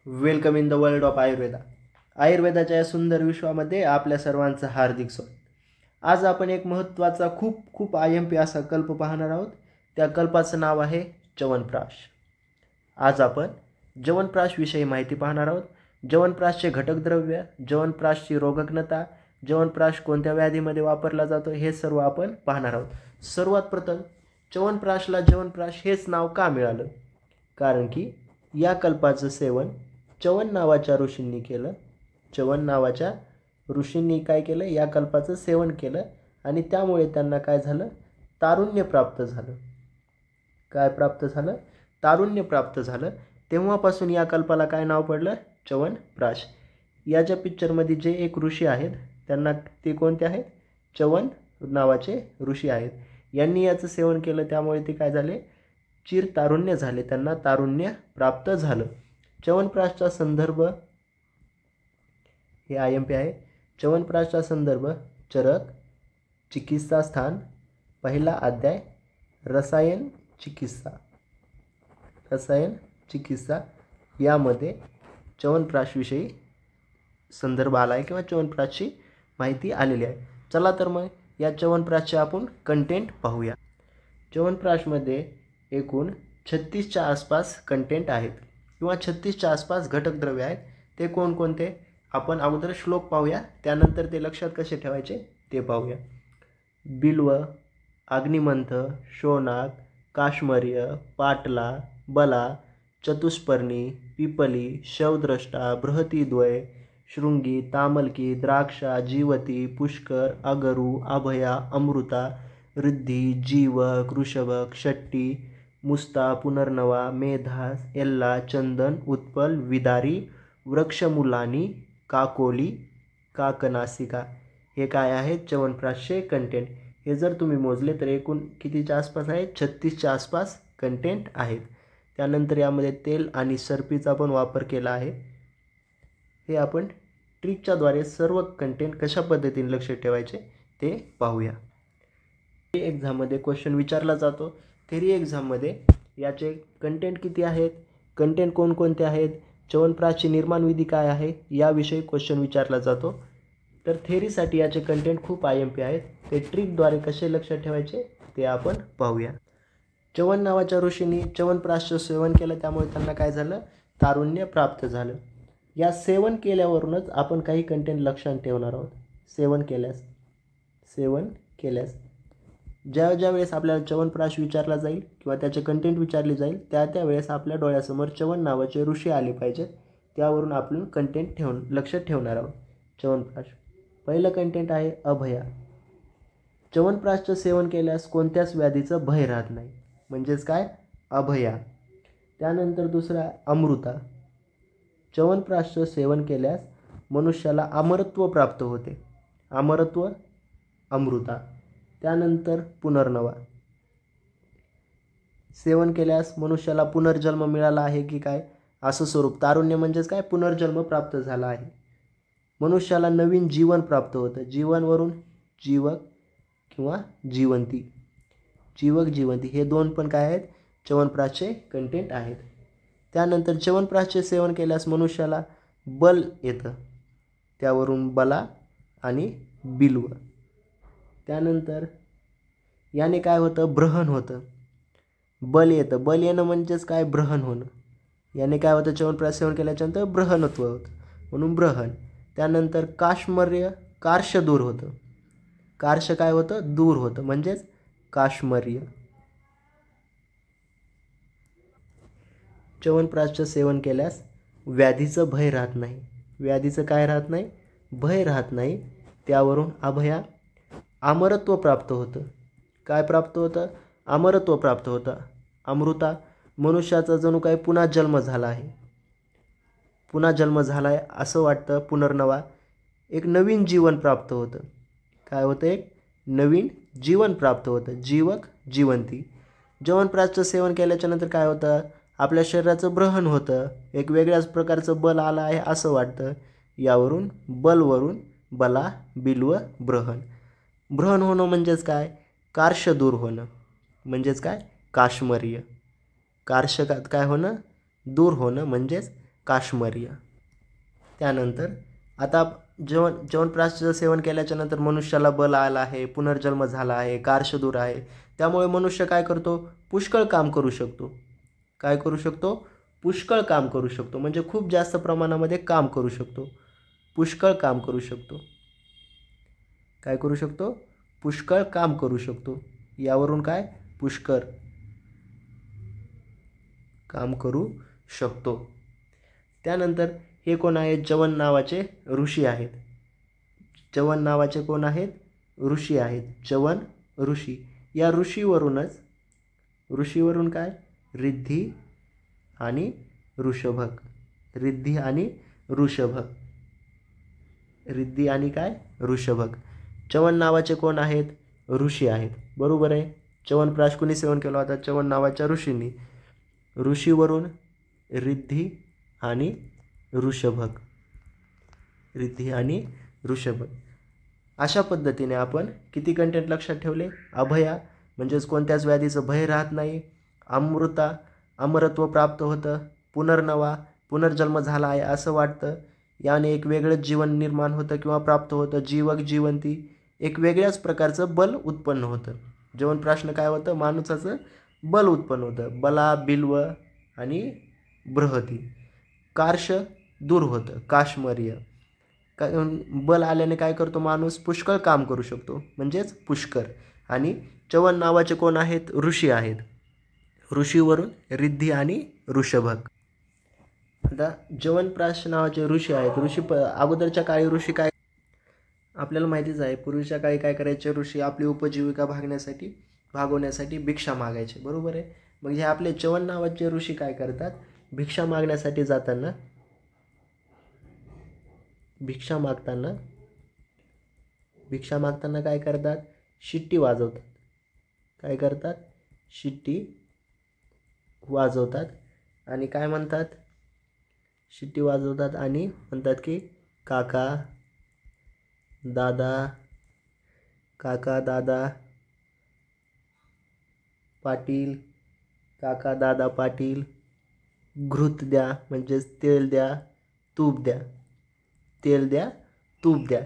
Welcome in the world of Ayurveda. आयुर्वेदाच्या या सुंदर विश्वामध्ये आपल्या सर्वांचं हार्दिक स्वागत. आज आपण एक महत्त्वाचा खूप IMP असा कल्प पाहणार आहोत. त्या कल्पाचं नाव आहे च्यवनप्राश. आज आपण च्यवनप्राशविषयी माहिती पाहणार आहोत. च्यवनप्राशचे घटकद्रव्य, च्यवनप्राशची रोगग्नता, च्यवनप्राश कोणत्या व्याधीमध्ये वापरला जातो हे सर्व आपण पाहणार आहोत. सर्वात प्रथम च्यवनप्राशला च्यवनप्राश हेच नाव का मिळालं? कारण की या कल्पाचं सेवन च्यवन नावाच्या ऋषींनी केलं. च्यवन नावाच्या ऋषींनी काय केलं? या कल्पाचं सेवन केलं आणि त्यामुळे त्यांना काय झालं? तारुण्य प्राप्त झालं. काय प्राप्त झालं? तारुण्य प्राप्त झालं. तेव्हापासून या कल्पाला काय नाव पडलं? च्यवनप्राश. याच्या पिक्चरमध्ये जे एक ऋषी आहेत त्यांना ते कोणते आहेत? च्यवन नावाचे ऋषी आहेत. यांनी याचं सेवन केलं त्यामुळे ते काय झाले? चिर तारुण्य झाले. त्यांना तारुण्य प्राप्त झालं. च्यवनप्राशचा संदर्भ हे IMP आहे. च्यवनप्राशचा संदर्भ चरक, चिकित्सा स्थान, पहिला अध्याय रसायन चिकित्सा. रसायन चिकित्सा यामध्ये च्यवनप्राशविषयी संदर्भ आला आहे किंवा च्यवनप्राशची माहिती आलेली आहे. चला तर मग या च्यवनप्राशचे आपण कंटेंट पाहूया. च्यवनप्राशमध्ये एकूण 36च्या आसपास कंटेंट आहेत किंवा 36च्या आसपास घटकद्रव्य आहेत. ते कोणकोणते? आपण अगोदर श्लोक पाहूया, त्यानंतर ते लक्षात कसे ठेवायचे ते पाहूया. बिल्व, अग्निमंथ, शोनाक, काश्मर्य, पाटला, बला, चतुष्पर्णी, पिपली, शवद्रष्टा, बृहतीद्वय, शृंगी, तामलकी, द्राक्षा, जीवती, पुष्कर, अगरू, अभया, अमृता, रिद्धी, जीवक, ऋषभक, षट्टी, मुस्ता, पुनर्नवा, मेधा, एल्ला, चंदन, उत्पल, विदारी, वृक्षमुलानी, काकोली, काकनासिका हे काय आहेत? च्यवनप्राशचे कंटेंट. हे जर तुम्ही मोजले तर एकूण कितीच्या आसपास आहेत? 36च्या आसपास कंटेंट आहेत. त्यानंतर यामध्ये तेल आणि सर्पीचा पण वापर केला आहे. हे आपण ट्रिकच्याद्वारे सर्व कंटेंट कशा पद्धतीने लक्षात ठेवायचे ते पाहूया. एक्झाममध्ये क्वेश्चन विचारला जातो. थेरी एक्झाममध्ये याचे कंटेंट किती आहेत, कंटेंट कोणकोणते आहेत, च्यवनप्राशची निर्माण विधी काय आहे याविषयी क्वेश्चन विचारला जातो. तर थेरीसाठी याचे कंटेंट खूप IMP आहेत. ते ट्रिकद्वारे कसे लक्षात ठेवायचे ते आपण पाहूया. च्यवन नावाच्या ऋषींनी च्यवनप्राशचं सेवन केलं त्यामुळे त्यांना काय झालं? तारुण्य प्राप्त झालं. या सेवन केल्यावरूनच आपण काही कंटेंट लक्षात ठेवणार आहोत. सेवन केल्यास ज्या वेळेस आपल्याला च्यवनप्राश विचारला जाईल किंवा त्याचे कंटेंट विचारले जाईल त्यावेळेस आपल्या डोळ्यासमोर च्यवन नावाचे ऋषी आले पाहिजेत. त्यावरून आपण कंटेंट लक्षात ठेवणार आहोत. च्यवनप्राश पहिलं कंटेंट आहे अभया. च्यवनप्राशचं सेवन केल्यास कोणत्याच व्याधीचं भय राहत नाही. म्हणजेच काय? अभया. त्यानंतर दुसरा अमृता. च्यवनप्राशचं सेवन केल्यास मनुष्याला अमरत्व प्राप्त होते. अमरत्व, अमृता. त्यानंतर पुनर्नवा. सेवन केल्यास मनुष्याला पुनर्जन्म मिळाला आहे की काय असं स्वरूप. तारुण्य म्हणजेच काय? पुनर्जन्म प्राप्त झाला आहे. मनुष्याला नवीन जीवन प्राप्त होतं. जीवनवरून जीवक किंवा जीवंती. जीवक, जीवंती हे दोन पण काय आहेत? च्यवनप्राशचे कंटेंट आहेत. त्यानंतर च्यवनप्राशचे सेवन केल्यास मनुष्याला बल येतं. त्यावरून बला आणि बिल्व. त्यानंतर याने काय होतं? ब्रहण होतं. बल येतं. बल येणं म्हणजेच काय? ब्रहण होणं. याने काय होतं? च्यवनप्राश सेवन केल्याच्यानंतर ब्रहणत्व होतं म्हणून ब्रहण. त्यानंतर काश्मर्य, कार्श दूर होतं. कार्श काय होतं? दूर होतं म्हणजेच काश्मर्य. च्यवनप्राशचं सेवन केल्यास व्याधीचं भय राहत नाही. व्याधीचं काय राहत नाही? भय राहत नाही. त्यावरून अभया, अमरत्व प्राप्त होतं. काय प्राप्त होतं? अमरत्व प्राप्त होतं. अमृता, मनुष्याचा जणू काय पुन्हा जन्म झाला आहे. पुन्हा जन्म झाला आहे असं वाटतं. पुनर्नवा, एक नवीन जीवन प्राप्त होतं. काय होतं? एक नवीन जीवन प्राप्त होतं. जीवक, जीवंती. च्यवनप्राशचं सेवन केल्याच्यानंतर काय होतं? आपल्या शरीराचं ब्रहण होतं. एक वेगळ्याच प्रकारचं बल आलं आहे असं वाटतं. यावरून बलवरून बला, बिल्व, ब्रहण. ब्रहण होणं म्हणजेच काय? कार्श दूर होणं म्हणजेच काय? काश्मर्य. कार्श काय होणं? दूर होणं म्हणजेच काश्मरीय. त्यानंतर आता च्यवनप्राशचं सेवन केल्याच्या नंतर मनुष्याला बल आला आहे, पुनर्जन्म झाला आहे, कार्श दूर आहे. त्यामुळे मनुष्य काय करतो? पुष्कळ काम करू शकतो. काय करू शकतो? पुष्कळ काम करू शकतो. म्हणजे खूप जास्त प्रमाणामध्ये काम करू शकतो. पुष्कळ काम करू शकतो. काय करू शकतो? पुष्कळ काम करू शकतो. यावरून काय? पुष्कळ काम करू शकतो. त्यानंतर हे कोण आहेत? च्यवन नावाचे ऋषी आहेत. च्यवन नावाचे कोण आहेत? ऋषी आहेत. च्यवन ऋषी. या ऋषीवरून काय? रिद्धी आणि ऋषभक. रिद्धी आणि ऋषभक. रिद्धी आणि काय? ऋषभक. च्यवन नावाचे कोण आहेत? ऋषी आहेत. बरोबर आहे. च्यवनप्राश कुणी सेवन केला होता? च्यवन नावाच्या ऋषींनी. ऋषीवरून रिद्धी आणि ऋषभक. रिद्धी आणि ऋषभक. अशा पद्धतीने आपण किती कंटेंट लक्षात ठेवले? अभया म्हणजेच कोणत्याच व्याधीचं भय राहत नाही. अमरत्व प्राप्त होतं. पुनर्नवा, पुनर्जन्म झाला आहे असं वाटतं. याने एक वेगळंच जीवन निर्माण होतं किंवा प्राप्त होतं. जीवक जीवंती, एक वेगळ्याच प्रकारचं बल उत्पन्न होतं. च्यवनप्राशनं काय होतं? माणसाचं बल उत्पन्न होतं. बला, बिल्व आणि बृहती. कार्श दूर होतं. काश्मरीय. बल आल्याने काय करतो माणूस? पुष्कळ काम करू शकतो. म्हणजेच पुष्कर. आणि च्यवन नावाचे कोण आहेत? ऋषी आहेत. ऋषीवरून रिद्धी आणि ऋषभक. आता च्यवनप्राश नावाचे ऋषी आहेत. अगोदरच्या काळी ऋषी काय? आपल्याला माहितीच आहे. पूर्वीच्या काळी काय करायचे ऋषी? आपली उपजीविका भागवण्यासाठी भिक्षा मागायचे. बरोबर आहे. मग हे आपले च्यवन नावाचे ऋषी काय करतात? भिक्षा मागण्यासाठी जाताना भिक्षा मागताना काय करतात? शिट्टी वाजवतात. काय करतात? शिट्टी वाजवतात. आणि काय म्हणतात? शिट्टी वाजवतात आणि म्हणतात की काका दादा पाटील, काका दादा पाटील, घृत द्या म्हणजेच तेल द्या, तूप द्या. तेल द्या, तूप द्या.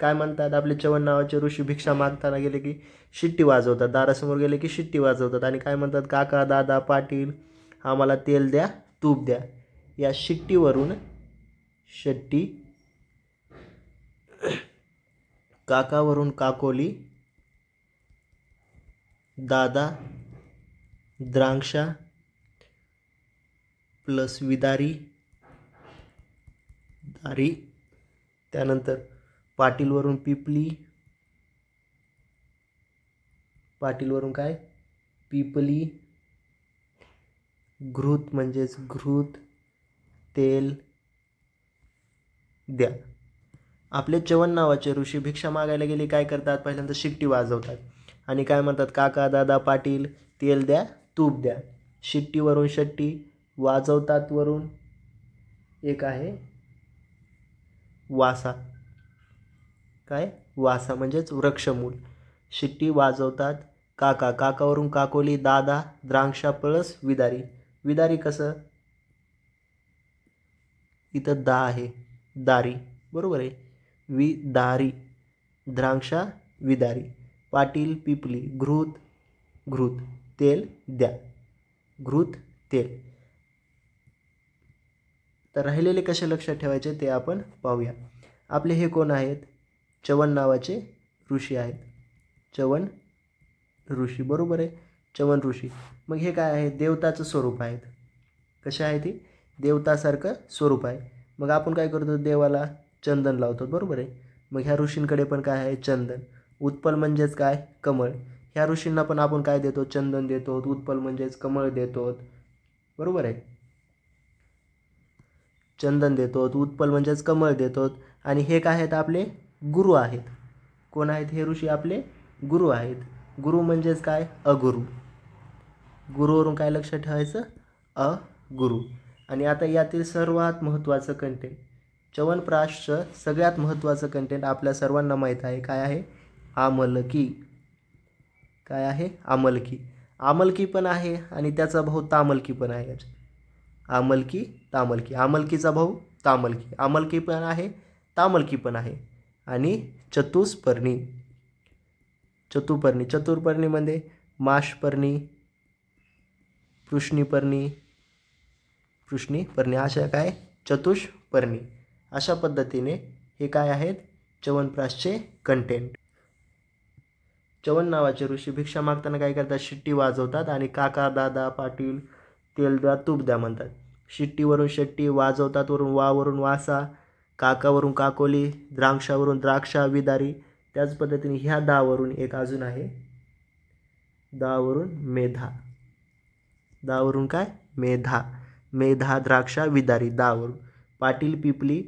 काय म्हणतात? आपले च्यवन नावाचे ऋषी भिक्षा मागताना गेले की शिट्टी वाजवतात. दारासमोर गेले की शिट्टी वाजवतात आणि काय म्हणतात? काका दादा पाटील, आम्हाला तेल द्या, तूप द्या. या शिट्टीवरून शट्टी, काकावरून काकोली, दादा द्रांक्षा प्लस विदारी दारी. त्यानंतर पाटीलवरून पिपली. पाटीलवरून काय? पिपली. घृत म्हणजेच घृत, तेल द्या. आपले च्यवन नावाचे ऋषी भिक्षा मागायला गेले काय करतात? पहिल्यांदा शिट्टी वाजवतात आणि काय म्हणतात? काका दादा पाटील, तेल द्या, तूप द्या. शिट्टीवरून शट्टी, वाजवतात वरून एक आहे वासा. काय? वासा म्हणजेच वृक्षमूल. शिट्टी वाजवतात. काकावरून काकोली, दादा द्रांक्षा प्लस विदारी. विदारी कसं? इथं दा आहे, दारी. बरोबर आहे. विदारी. द्रांक्षा विदारी. पाटील पिपली. घृत तेल द्या. घृत तेल. तर राहिलेले कसे लक्षात ठेवायचे ते आपण पाहूया. आपले हे कोण आहेत? च्यवन नावाचे ऋषी आहेत. च्यवन ऋषी. बरोबर आहे. च्यवन ऋषी. मग हे काय आहे? देवताचं स्वरूप आहेत. कसे आहे ती? देवतासारखं स्वरूप आहे. मग आपण काय करतो? देवाला चंदन लावतो. बरोबर आहे. मग ह्या ऋषींकडे पण काय आहे? चंदन. उत्पल म्हणजेच काय? कमळ. ह्या ऋषींना पण आपण काय देतो? चंदन देतो. उत्पल म्हणजेच कमळ देतो. बरोबर आहे. चंदन देतो. उत्पल म्हणजेच कमळ देतो. आणि हे काय आहेत? आपले गुरु आहेत. कोण आहेत हे ऋषी? आपले गुरु आहेत. गुरु म्हणजेच काय? अगुरु. गुरुवरून काय लक्षात ठेवायचं? अगुरु. आणि आता यातील सर्वात महत्त्वाचं कंटेंट, च्यवनप्राशचं सगळ्यात महत्त्वाचं कंटेंट आपल्या सर्वांना माहीत आहे. काय आहे? आमलकी. काय आहे? आमलकी. आमलकी पण आहे आणि त्याचा भाऊ तामलकी पण आहे. आमलकी तामलकी, आमलकीचा भाऊ तामलकी, आमलकी पण आहे तामलकी पण आहे. आणि चतुष्पर्णी, चतुपर्णी, चतुर्पर्णीमध्ये माषपर्णी, पृष्णीपर्णी, पृष्णीपर्णी अशा काय चतुष्पर्णी. अशा पद्धतीने हे काय आहेत च्यवनप्राशचे कंटेंट. च्यवन नावाचे ऋषी भिक्षा मागताना काय करतात, शिट्टी वाजवतात आणि काका दादा पाटील तेल द्या तूप द्या म्हणतात. शिट्टीवरून शेट्टी, वाजवतात वरून वावरून वासा, काकावरून काकोली, द्राक्षावरून द्राक्षा विदारी. त्याच पद्धतीने ह्या दावरून एक अजून आहे, दावरून मेधा, दावरून काय मेधा, मेधा द्राक्षा विदारी दावरून. पाटील पिपली,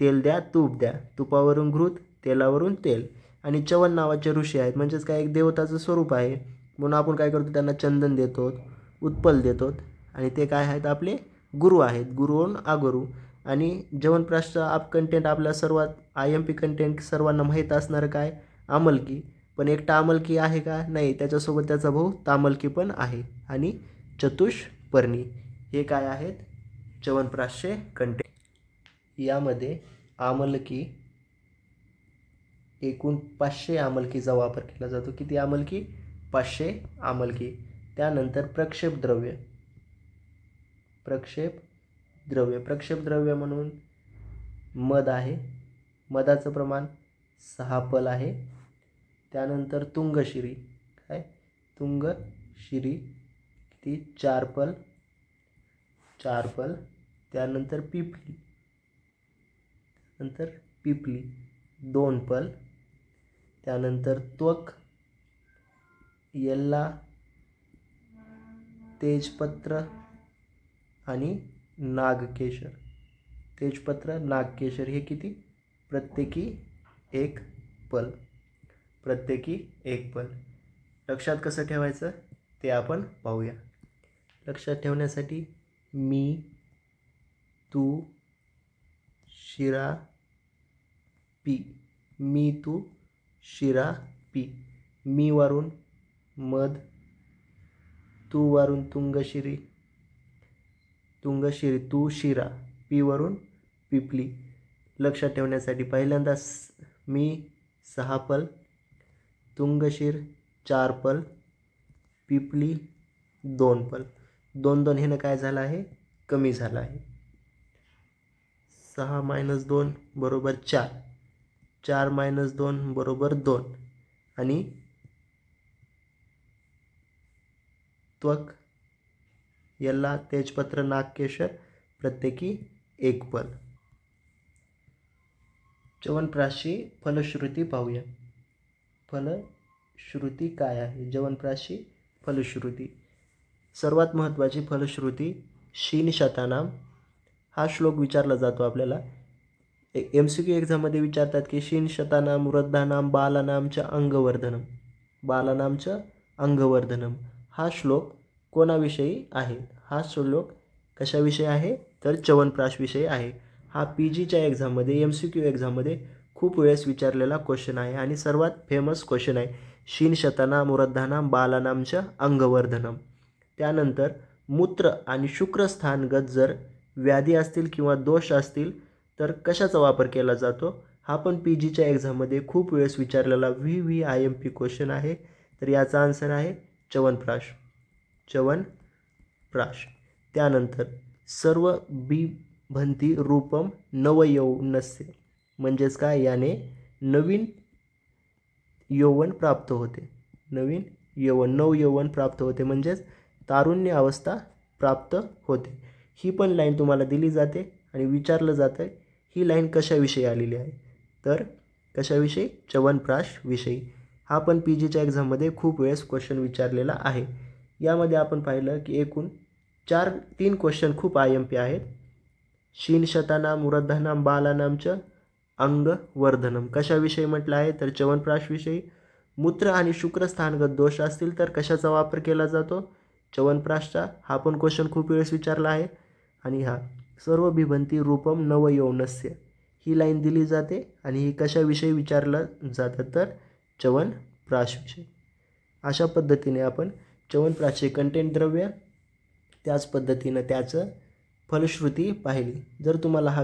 तेल द्या तूप द्या, तुपावरून घृत, तेलावरून तेल. आणि च्यवन नावाचे ऋषी आहेत, म्हणजेच काय एक देवताचं स्वरूप आहे, म्हणून आपण काय करतो त्यांना चंदन देतो, उत्पल देतो. आणि ते काय आहेत आपले गुरु आहेत, गुरुवरून आगुरू. आणि च्यवनप्राशचा कंटेंट आपल्या सर्वात IMP कंटेंट सर्वांना माहीत असणारं काय आमलकी. पण एकटा आमलकी आहे का, नाही, त्याच्यासोबत त्याचा भाऊ तामलकी पण आहे. आणि चतुष्पर्णी हे काय आहेत च्यवनप्राशचे कंटेंट. यामध्ये आमलकी एकूण 500 आमलकीचा वापर केला जातो. किती आमलकी, 500 आमलकी. त्यानंतर प्रक्षेप द्रव्य, प्रक्षेप द्रव्य, प्रक्षेप द्रव्य म्हणून मध आहे, मधाचं प्रमाण 6 पल आहे. त्यानंतर तुंगशिरी, काय तुंगशिरी किती 4 पल, 4 पल. त्यानंतर पिपली, नंतर पिपली 2 पल. त्यानंतर त्वक, येल्ला, तेजपत्र आणि नागकेशर, तेजपत्र नागकेशर हे किती प्रत्येकी 1 पल, प्रत्येकी 1 पल. लक्षात कसं ठेवायचं ते आपण पाहूया. लक्षात ठेवण्यासाठी मी, तू, शिरा, पी, मी, तू, शिरा, पी. मी वरून मध, तू वरून तुंगशिरी, तुंगशिरी तू शिरा, पी वरून पिपली. लक्षात ठेवण्यासाठी पहिल्यांदा मी 6 पल, तुंगशीर 4 पल, पिपली 2 पल. 2 हे काय झालं आहे कमी झालं आहे. 6 - 2 बरोबर 4, 4 - 2 बरोबर 2. आणि त्वक, येल्ला, तेजपत्र, नागकेशर प्रत्येकी 1 पल. च्यवनप्राशची फलश्रुती पाहूया. फलश्रुती काय आहे च्यवनप्राशची फलश्रुती. सर्वात महत्त्वाची फलश्रुती शीन शतानाम. हा श्लोक विचारला जातो आपल्याला. MCQ एक्झाममध्ये विचारतात की शीन शतानाम वृद्धानाम बालानामच्या अंगवर्धनम, बालानामचं अंगवर्धनम. हा श्लोक कोणाविषयी आहे, हा श्लोक कशाविषयी आहे तर च्यवनप्राशविषयी आहे. हा PGच्या एक्झाममध्ये MCQ एक्झाममध्ये खूप वेळेस विचारलेला क्वेश्चन आहे आणि सर्वात फेमस क्वेश्चन आहे. शीन शतानाम वृद्धानाम बालानामचं अंगवर्धनम. त्यानंतर मूत्र आणि शुक्रस्थानगत जर व्याधी असतील किंवा दोष असतील तर कशाचा वापर केला जातो, हा पण PGच्या एक्झाममध्ये खूप वेळेस विचारलेला VVIMP क्वेश्चन आहे. तर याचा आन्सर आहे च्यवनप्राश, च्यवनप्राश. त्यानंतर सर्व बिभंती रूपम नवयौवनस्य, म्हणजेच काय याने नवीन यौवन प्राप्त होते, नवीन यौवन नवयौवन प्राप्त होते म्हणजेच तारुण्य अवस्था प्राप्त होते. ही पण लाईन तुम्हाला दिली जाते आणि विचारलं जातं ही लाईन कशाविषयी आलेली आहे तर कशाविषयी च्यवनप्राश विषयी. हा पण PGच्या एक्झाममध्ये खूप वेळेस क्वेश्चन विचारलेला आहे. यामध्ये आपण पाहिलं की एकूण 3 क्वेश्चन खूप IMP आहेत. शीन शतानाम वृद्धानाम बालानामचं अंगवर्धनम कशाविषयी म्हटलं आहे तर च्यवनप्राशविषयी. मूत्र आणि शुक्रस्थानगत दोष असतील तर कशाचा वापर केला जातो च्यवनप्राशचा. हा पण क्वेश्चन खूप वेळेस विचारला आहे. आणि हा सर्व बिभंती रूपम नवयौवनस्य ही लाईन दिली जाते आणि ही कशाविषयी विचारलं जातं तर च्यवनप्राशविषयी. अशा पद्धतीने आपण च्यवनप्राशचे कंटेंट द्रव्य, त्याच पद्धतीनं त्याचं फलश्रुती पाहिली. जर तुम्हाला हा